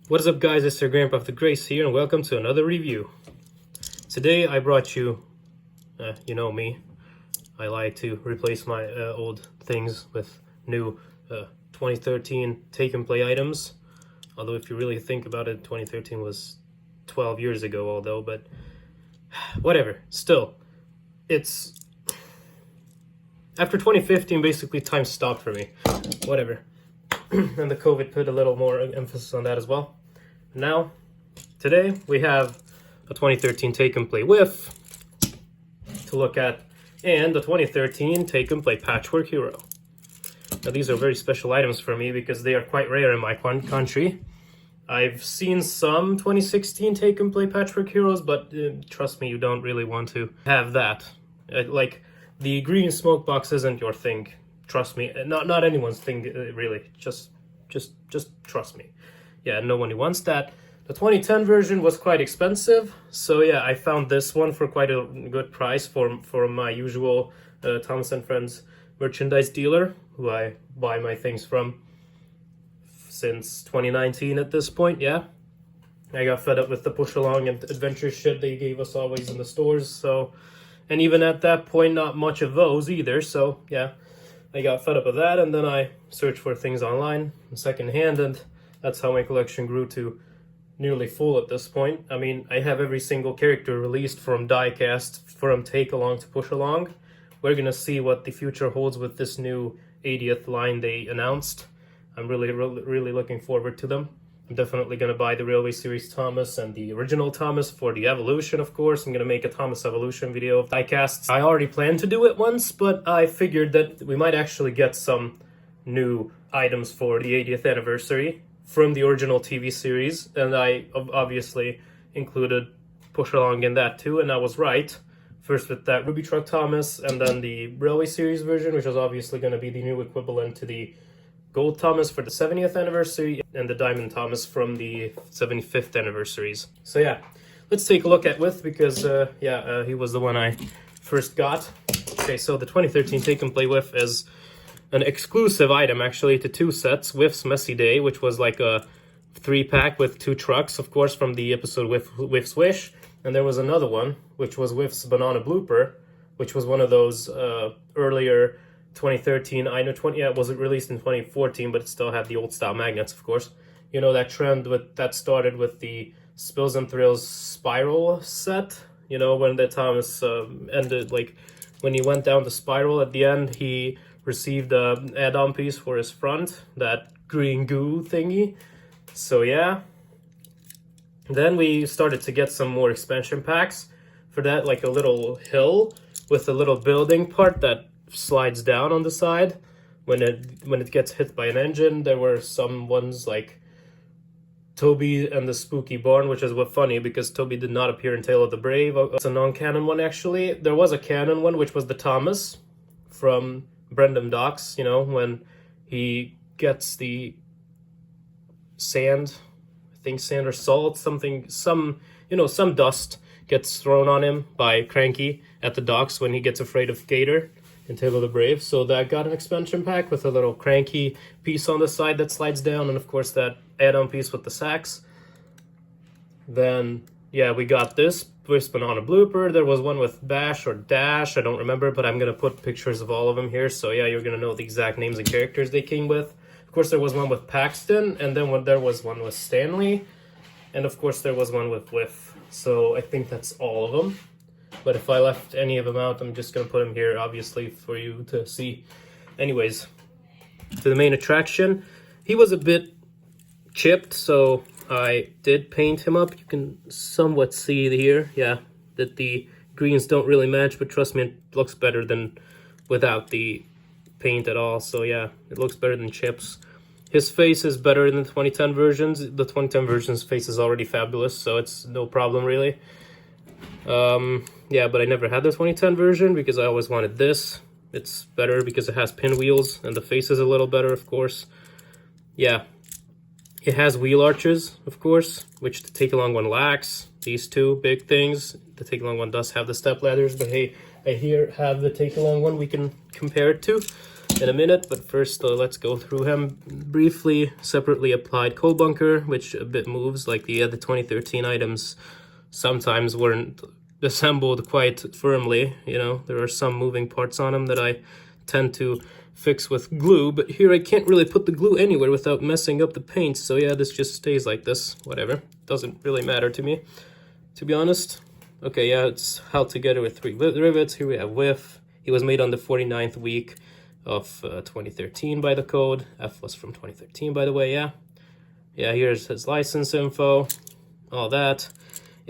What is up, guys? It's your Grandpa of the Grace here, and welcome to another review. Today I brought you, you know me, I like to replace my old things with new 2013 take and play items. Although if you really think about it, 2013 was 12 years ago, although, but whatever. Still, it's... After 2015, basically time stopped for me. Whatever. And the COVID put a little more emphasis on that as well. Now, today we have a 2013 take and play Whiff to look at, and the 2013 take and play Patchwork Hiro. Now these are very special items for me because they are quite rare in my country. I've seen some 2016 take and play Patchwork Heroes, but trust me, you don't really want to have that. Like, the green smoke box isn't your thing. Trust me, not anyone's thing, really. Just trust me. Yeah, no one wants that. The 2010 version was quite expensive, so yeah, I found this one for quite a good price for my usual Thomas & Friends merchandise dealer, who I buy my things from since 2019 at this point, yeah. I got fed up with the push-along and adventure shit they gave us always in the stores, so... And even at that point, not much of those either, so yeah. I got fed up with that, and then I searched for things online, secondhand, and that's how my collection grew to nearly full at this point. I mean, I have every single character released from diecast, from take-along to push-along. We're gonna see what the future holds with this new 80th line they announced. I'm really looking forward to them. I'm definitely going to buy the Railway Series Thomas and the original Thomas for the Evolution, of course. I'm going to make a Thomas Evolution video of diecasts. I already planned to do it once, but I figured that we might actually get some new items for the 80th anniversary from the original TV series, and I obviously included push-along in that too, and I was right. First with that Ruby Truck Thomas, and then the Railway Series version, which was obviously going to be the new equivalent to the Gold Thomas for the 70th anniversary, and the Diamond Thomas from the 75th anniversaries. So yeah, let's take a look at Whiff, because he was the one I first got. Okay, so the 2013 Take and Play Whiff is an exclusive item actually to two sets. Whiff's Messy Day, which was like a 3-pack with 2 trucks, of course, from the episode Whiff's Wish. And there was another one, which was Whiff's Banana Blooper, which was one of those earlier 2013, it wasn't released in 2014, but it still had the old style magnets, of course. You know, that trend that started with the Spills and Thrills Spiral set, you know, when the Thomas ended, like, when he went down the spiral at the end, he received an add-on piece for his front, that green goo thingy. So yeah. Then we started to get some more expansion packs for that, like a little hill with a little building part that slides down on the side when it gets hit by an engine. There were some ones like Toby and the Spooky Barn, which is what funny because Toby did not appear in Tale of the Brave. It's a non-canon one actually. There was a canon one, which was the Thomas from Brendam Docks, you know, when he gets the sand, I think sand or salt, some dust gets thrown on him by Cranky at the docks when he gets afraid of Gator in Tale of the Brave. So that got an expansion pack with a little Cranky piece on the side that slides down, and of course that add-on piece with the sacks. Then, yeah, we got this Whiff's Banana Blooper. There was one with Bash or Dash, I don't remember, but I'm going to put pictures of all of them here, so yeah, you're going to know the exact names and characters they came with. Of course, there was one with Paxton, and then there was one with Stanley, and of course there was one with Whiff. So I think that's all of them. But if I left any of them out, I'm just going to put them here, obviously, for you to see. Anyways, to the main attraction. He was a bit chipped, so I did paint him up. You can somewhat see here, yeah, that the greens don't really match, but trust me, it looks better than without the paint at all. So yeah, it looks better than chips. His face is better than the 2010 versions. The 2010 version's face is already fabulous, so it's no problem, really. Yeah, but I never had the 2010 version because I always wanted this. It's better because it has pinwheels and the face is a little better, of course. Yeah, it has wheel arches, of course, which the take-along one lacks. These two big things. The take-along one does have the step ladders, but hey, I here have the take-along one we can compare it to. in a minute, but first let's go through him briefly. Separately applied coal bunker, which a bit moves, like the 2013 items sometimes weren't assembled quite firmly, you know, there are some moving parts on them that I tend to fix with glue, but here I can't really put the glue anywhere without messing up the paint, so yeah, this just stays like this, whatever, doesn't really matter to me, to be honest. Okay, yeah, it's held together with 3 rivets. Here we have Whiff. He was made on the 49th week of 2013 by the code. F was from 2013, by the way, yeah. Yeah, here's his license info, all that.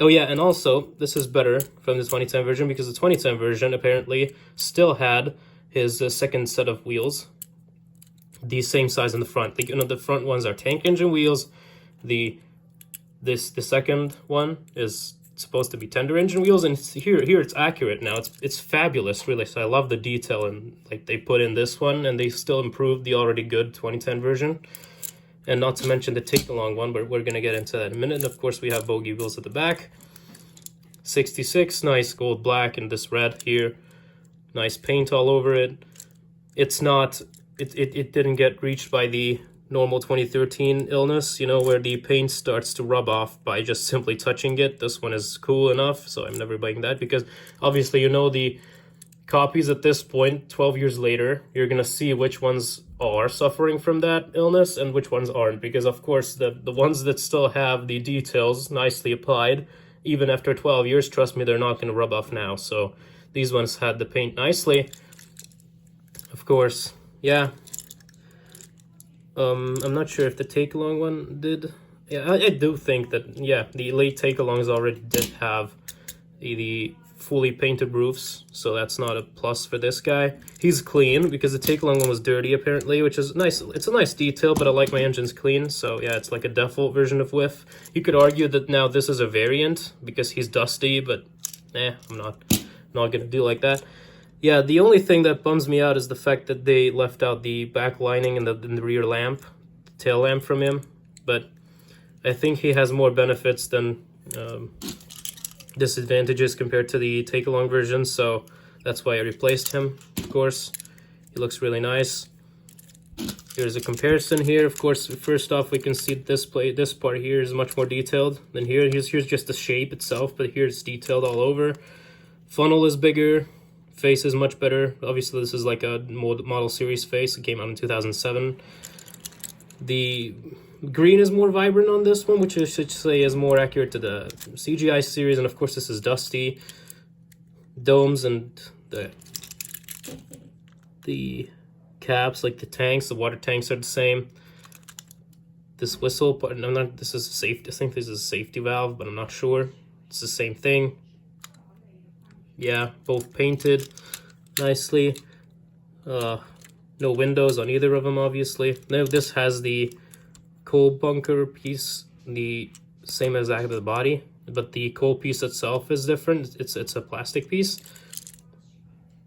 Oh yeah, and also, this is better from the 2010 version because the 2010 version apparently still had his second set of wheels, the same size in the front. Like, you know, the front ones are tank engine wheels. The second one is supposed to be tender engine wheels, and here it's accurate now. It's fabulous, really. So I love the detail, and like they put in this one, and they still improved the already good 2010 version. And not to mention the take-along one, but we're gonna get into that in a minute. And of course, we have bogey wheels at the back. 66, nice gold black, and this red here, nice paint all over it. It's not, it didn't get reached by the normal 2013 illness, you know, where the paint starts to rub off by just simply touching it. This one is cool enough, so I'm never buying that, because obviously, you know, the copies at this point, 12 years later, you're gonna see which ones are suffering from that illness and which ones aren't, because of course the ones that still have the details nicely applied, even after 12 years, trust me, they're not gonna rub off now. So these ones had the paint nicely, of course. Yeah, I'm not sure if the take-along one did. Yeah, I do think that, yeah, the late take-alongs already did have the fully painted roofs, so that's not a plus for this guy. He's clean, because the take-along one was dirty, apparently, which is nice. It's a nice detail, but I like my engines clean, so yeah, it's like a default version of Whiff. You could argue that now this is a variant, because he's dusty, but I'm not gonna do like that. Yeah, the only thing that bums me out is the fact that they left out the back lining and the rear lamp, tail lamp from him. But I think he has more benefits than disadvantages compared to the take-along version, so that's why I replaced him, of course. He looks really nice. Here's a comparison here. Of course, first off, we can see this part here is much more detailed than here. Here's just the shape itself, but here it's detailed all over. Funnel is bigger. Face is much better. Obviously, this is like a model series face. It came out in 2007. The green is more vibrant on this one, which I should say is more accurate to the CGI series. And of course, this is dusty. Domes and the caps, like the tanks, the water tanks are the same. This whistle part, this is a safety. I think this is a safety valve, but I'm not sure. It's the same thing. Yeah, both painted nicely. No windows on either of them, obviously. Now this has the coal bunker piece, the same as that of the body, but the coal piece itself is different. It's a plastic piece.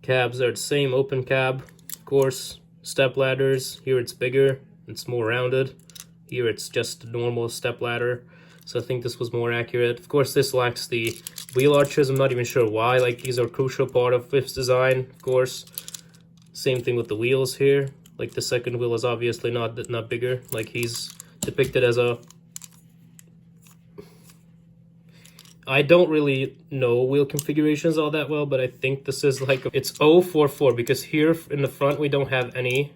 Cabs are the same, open cab, of course. Step ladders, here it's bigger, it's more rounded. Here it's just a normal step ladder. So I think this was more accurate. Of course, this lacks the wheel arches. I'm not even sure why. Like, these are a crucial part of Whiff's design, of course. Same thing with the wheels here. Like, the second wheel is obviously not bigger. Like, he's depicted as a... I don't really know wheel configurations all that well, but I think this is like... It's 044, because here in the front we don't have any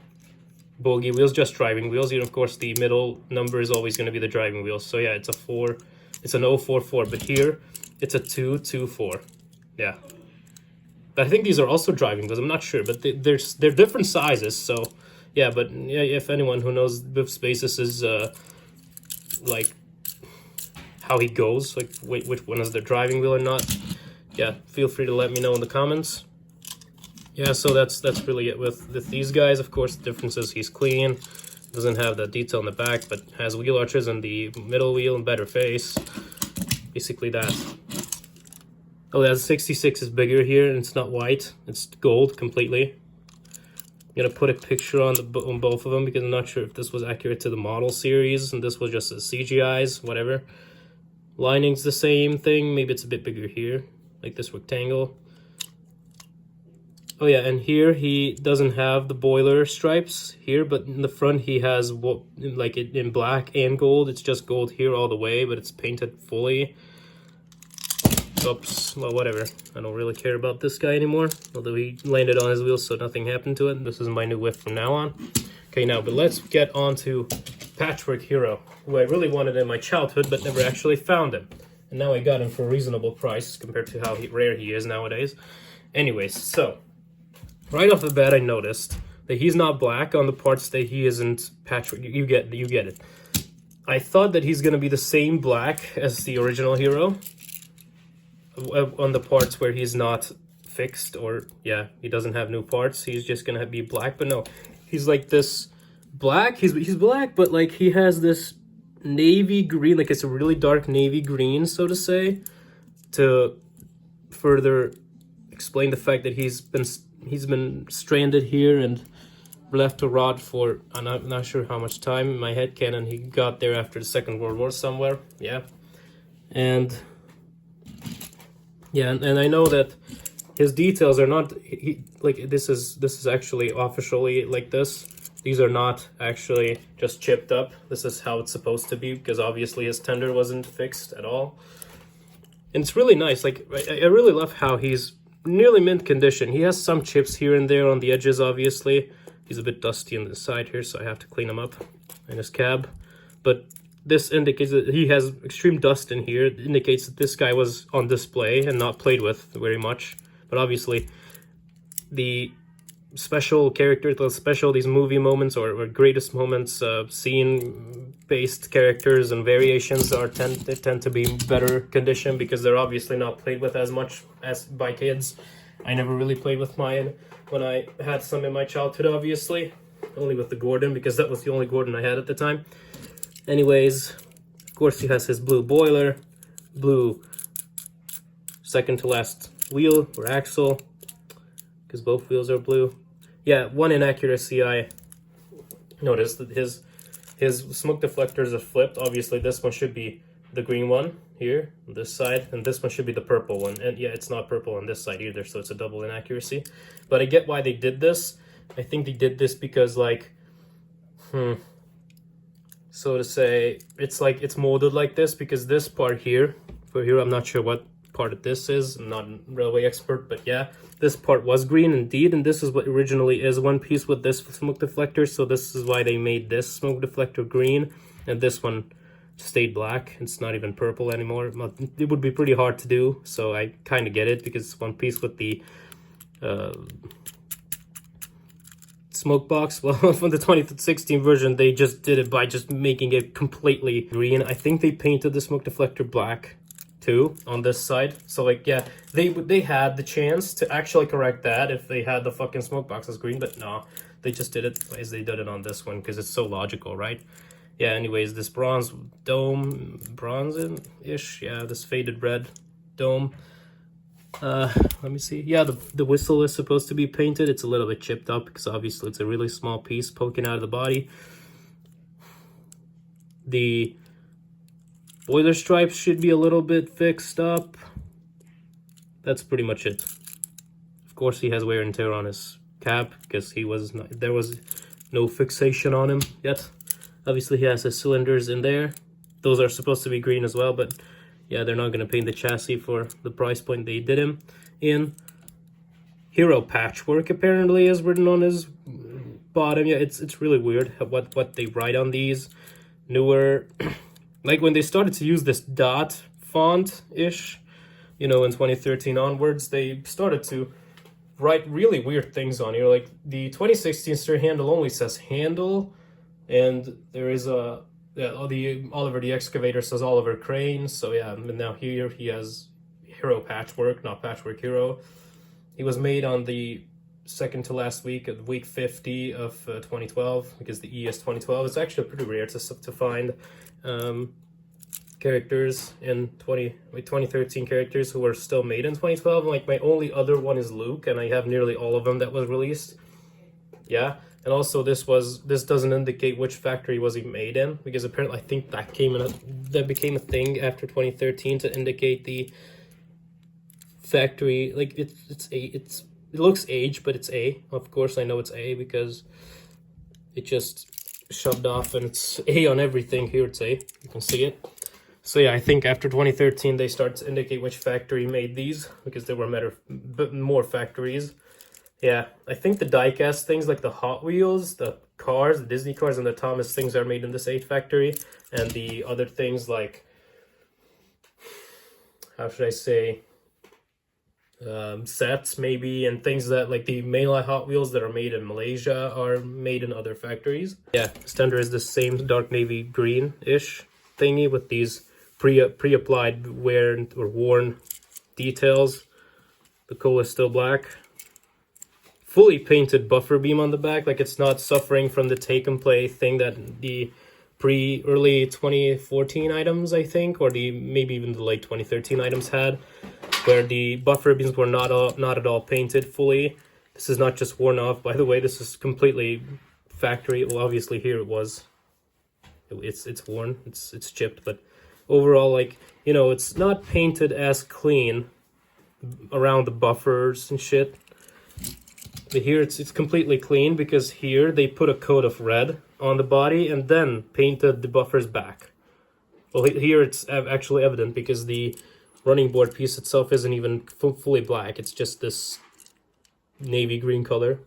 bogey wheels, just driving wheels. You know, of course, the middle number is always going to be the driving wheels. So yeah, it's a 4. It's an 044, but here it's a 224. Yeah, but I think these are also driving wheels. I'm not sure, but they're different sizes. So yeah, but yeah, if anyone who knows Whiff's basis is like how he goes, like which one is the driving wheel or not, yeah, feel free to let me know in the comments. Yeah, so that's really it with these guys. Of course, the difference is he's clean, doesn't have that detail in the back, but has wheel arches in the middle wheel and better face. Basically that. Oh, that 66 is bigger here, and it's not white. It's gold completely. I'm gonna put a picture on both of them because I'm not sure if this was accurate to the model series and this was just a CGI's, whatever. Lining's the same thing. Maybe it's a bit bigger here, like this rectangle. Oh yeah, and here he doesn't have the boiler stripes here, but in the front he has what, like it in black and gold. It's just gold here all the way, but it's painted fully. Oops, well, whatever. I don't really care about this guy anymore, although he landed on his wheels, so nothing happened to it. This is my new Whiff from now on. Okay, now, but let's get on to Patchwork Hiro, who I really wanted in my childhood, but never actually found him. And now I got him for a reasonable price compared to how rare he is nowadays. Anyways, so right off the bat, I noticed that he's not black on the parts that he isn't patchwork. You get it. I thought that he's gonna be the same black as the original Hiro on the parts where he's not fixed, or yeah, he doesn't have new parts. He's just gonna be black, but no, he's like this black. He's black, but like he has this navy green, like it's a really dark navy green, so to say, to further explain the fact that he's been stranded here and left to rot for I'm not sure how much time. In my head canon, he got there after the Second World War somewhere. Yeah, and yeah, and I know that his details are not like this is actually officially like this. These are not actually just chipped up. This is how it's supposed to be, because obviously his tender wasn't fixed at all. And it's really nice. Like I really love how he's nearly mint condition. He has some chips here and there on the edges, obviously. He's a bit dusty on the side here, so I have to clean him up in his cab. But this indicates that he has extreme dust in here. It indicates that this guy was on display and not played with very much. But obviously, the special characters, these movie moments or greatest moments, scene-based characters and variations they tend to be better condition, because they're obviously not played with as much as by kids. I never really played with mine when I had some in my childhood, obviously. Only with the Gordon, because that was the only Gordon I had at the time. Anyways, of course he has his blue boiler, blue second to last wheel or axle, because both wheels are blue. Yeah, one inaccuracy I noticed, that his smoke deflectors are flipped. Obviously this one should be the green one here on this side, and this one should be the purple one. And yeah, it's not purple on this side either, so it's a double inaccuracy. But I get why they did this. I think they did this because, like, so to say, it's like it's molded like this because this part here, for here, I'm not sure what part this is. I'm not a railway expert, but yeah, this part was green indeed, and this is what originally is one piece with this smoke deflector, so this is why they made this smoke deflector green, and this one stayed black. It's not even purple anymore. It would be pretty hard to do, so I kind of get it, because it's one piece with the smoke box. Well, from the 2016 version, they just did it by just making it completely green. I think they painted the smoke deflector black too on this side, so like, yeah, they had the chance to actually correct that if they had the fucking smoke boxes green, but no, they just did it as they did it on this one, because it's so logical, right? Yeah, anyways, this bronze dome, bronze-ish, yeah, this faded red dome. Let me see. Yeah, the whistle is supposed to be painted. It's a little bit chipped up because obviously it's a really small piece poking out of the body. The boiler stripes should be a little bit fixed up. That's pretty much it. Of course, he has wear and tear on his cap because there was no fixation on him yet. Obviously, he has his cylinders in there. Those are supposed to be green as well, but yeah, they're not going to paint the chassis for the price point they did him in. Hiro Patchwork apparently is written on his bottom. Yeah, it's really weird what they write on these newer. Like when they started to use this dot font-ish, you know, in 2013 onwards, they started to write really weird things on here. Like the 2016 steer handle only says handle, and there is a the Oliver the Excavator says Oliver Crane. So yeah, and now here he has Hiro Patchwork, not Patchwork Hiro. He was made on the second to last week of week 50 of 2012, because the E is 2012. It's actually pretty rare to find characters in 2013 characters who were still made in 2012. Like my only other one is Luke, and I have nearly all of them that was released. Yeah. And also this doesn't indicate which factory was he made in, because apparently I think that became a thing after 2013 to indicate the factory. Like it's it looks aged, but it's A. Of course, I know it's A because it just shoved off and it's A on everything. Here it's A. You can see it. So yeah, I think after 2013 they start to indicate which factory made these because there were more factories. Yeah, I think the die-cast things like the Hot Wheels, the cars, the Disney cars, and the Thomas things are made in this 8 factory. And the other things like, how should I say, sets maybe, and things that like the mainline Hot Wheels that are made in Malaysia are made in other factories. Yeah, this tender is the same dark navy green-ish thingy with these pre-applied wear or worn details. The coal is still black. Fully painted buffer beam on the back, like it's not suffering from the take and play thing that the early 2014 items, I think, or the maybe even the late 2013 items had, where the buffer beams were not at all painted fully. This is not just worn off, by the way. This is completely factory. Well, obviously here it was. It's worn. It's chipped, but overall, like, you know, it's not painted as clean around the buffers and shit. But here it's completely clean because here they put a coat of red on the body and then painted the buffers back. Well, here it's actually evident because the running board piece itself isn't even fully black. It's just this navy green color.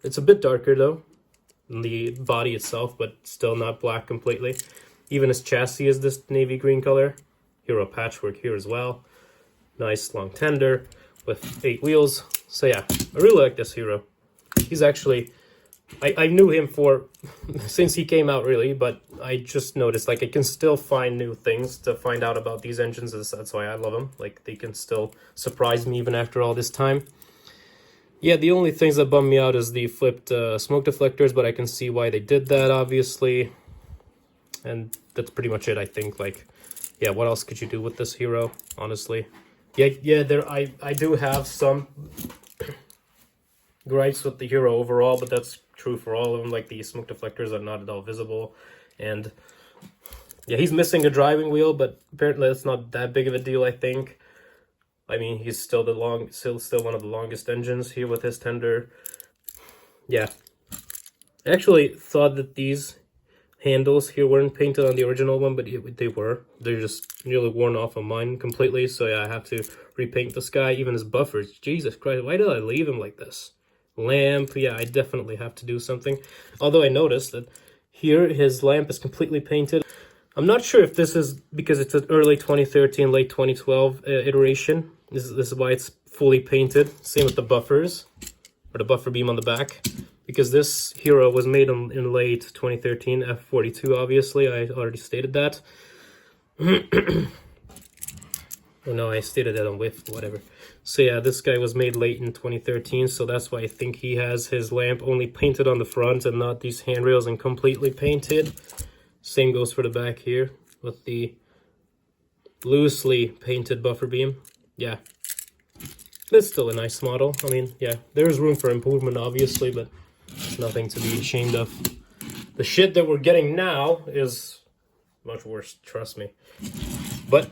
It's a bit darker though in the body itself, but still not black completely. Even his chassis is this navy green color. Hiro Patchwork here as well. Nice long tender with 8 wheels. So yeah, I really like this Hiro. He's actually, I knew him since he came out really, but I just noticed like I can still find new things to find out about these engines. That's why I love them. Like they can still surprise me even after all this time. Yeah, the only things that bum me out is the flipped smoke deflectors, but I can see why they did that obviously. And that's pretty much it, I think. Like, yeah, what else could you do with this Hiro, honestly? Yeah, I do have some gripes with the Hiro overall, but that's true for all of them. Like the smoke deflectors are not at all visible, and yeah, he's missing a driving wheel, but apparently that's not that big of a deal, I think. I mean, he's still still one of the longest engines here with his tender. Yeah, I actually thought that these handles here weren't painted on the original one, but they were. They're just nearly worn off on mine completely, so yeah, I have to repaint this guy. Even his buffers, Jesus Christ, why did I leave him like this? Lamp, yeah, I definitely have to do something. Although I noticed that here his lamp is completely painted. I'm not sure if this is because it's an early 2013, late 2012 iteration. This is why it's fully painted. Same with the buffers, or the buffer beam on the back. Because this Hiro was made in late 2013, F42 obviously, I already stated that. Oh no, I stated that on Whiff, whatever. So yeah, this guy was made late in 2013, so that's why I think he has his lamp only painted on the front and not these handrails and completely painted. Same goes for the back here with the loosely painted buffer beam. Yeah, it's still a nice model. I mean, yeah, there's room for improvement obviously, but nothing to be ashamed of. The shit that we're getting now is much worse, trust me. But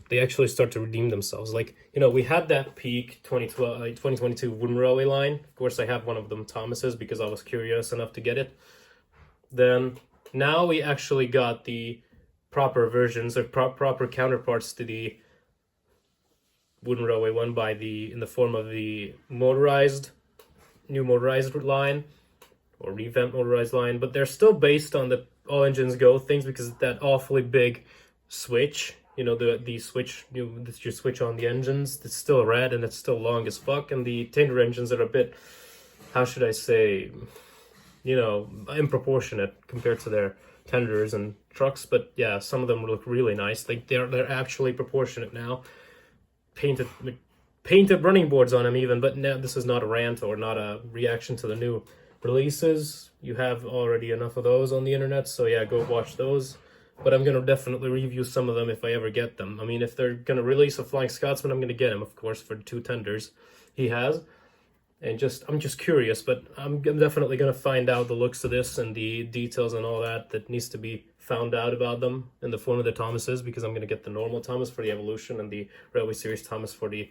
they actually start to redeem themselves. Like, you know, we had that peak 2022 wooden railway line. Of course, I have one of them Thomas's because I was curious enough to get it. Then now we actually got the proper versions or proper counterparts to the wooden railway one in the form of the new motorized line or revamped motorized line, but they're still based on the all engines go things because that awfully big switch. You know, the switch, that you switch on the engines, it's still red and it's still long as fuck. And the tender engines are a bit, how should I say, you know, improportionate compared to their tenders and trucks. But yeah, some of them look really nice. Like they're actually proportionate now. Painted running boards on them even. But now this is not a rant or not a reaction to the new releases. You have already enough of those on the internet. So yeah, go watch those. But I'm going to definitely review some of them if I ever get them. I mean, if they're going to release a Flying Scotsman, I'm going to get him, of course, for the 2 tenders he has. And I'm just curious, but I'm definitely going to find out the looks of this and the details and all that needs to be found out about them in the form of the Thomases, because I'm going to get the normal Thomas for the Evolution and the Railway Series Thomas for the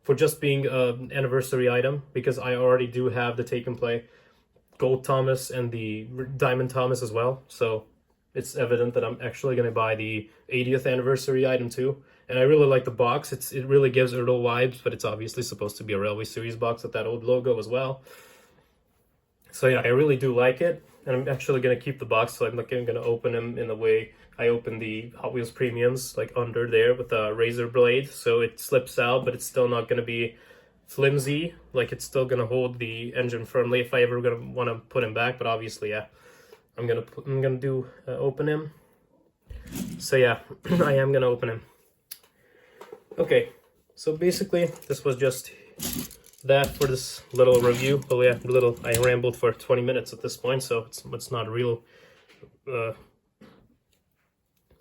for just being an anniversary item, because I already do have the Take and Play Gold Thomas and the Diamond Thomas as well. So it's evident that I'm actually going to buy the 80th anniversary item too. And I really like the box. It really gives Earl vibes, but it's obviously supposed to be a Railway Series box with that old logo as well. So yeah, I really do like it. And I'm actually going to keep the box, so I'm going to open them in the way I open the Hot Wheels Premiums, like under there with a razor blade. So it slips out, but it's still not going to be flimsy. Like, it's still going to hold the engine firmly if I ever going to want to put him back. But obviously, yeah, I'm going to open him. So yeah, I am going to open him. Okay, so basically, this was just that for this little review. Oh yeah, I rambled for 20 minutes at this point, so it's not a real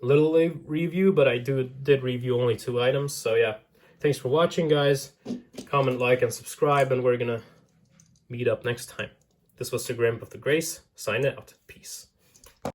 little review, but I did review only 2 items. So yeah, thanks for watching, guys. Comment, like, and subscribe, and we're gonna meet up next time. This was the Grandpa of the Grace, signing out. Peace.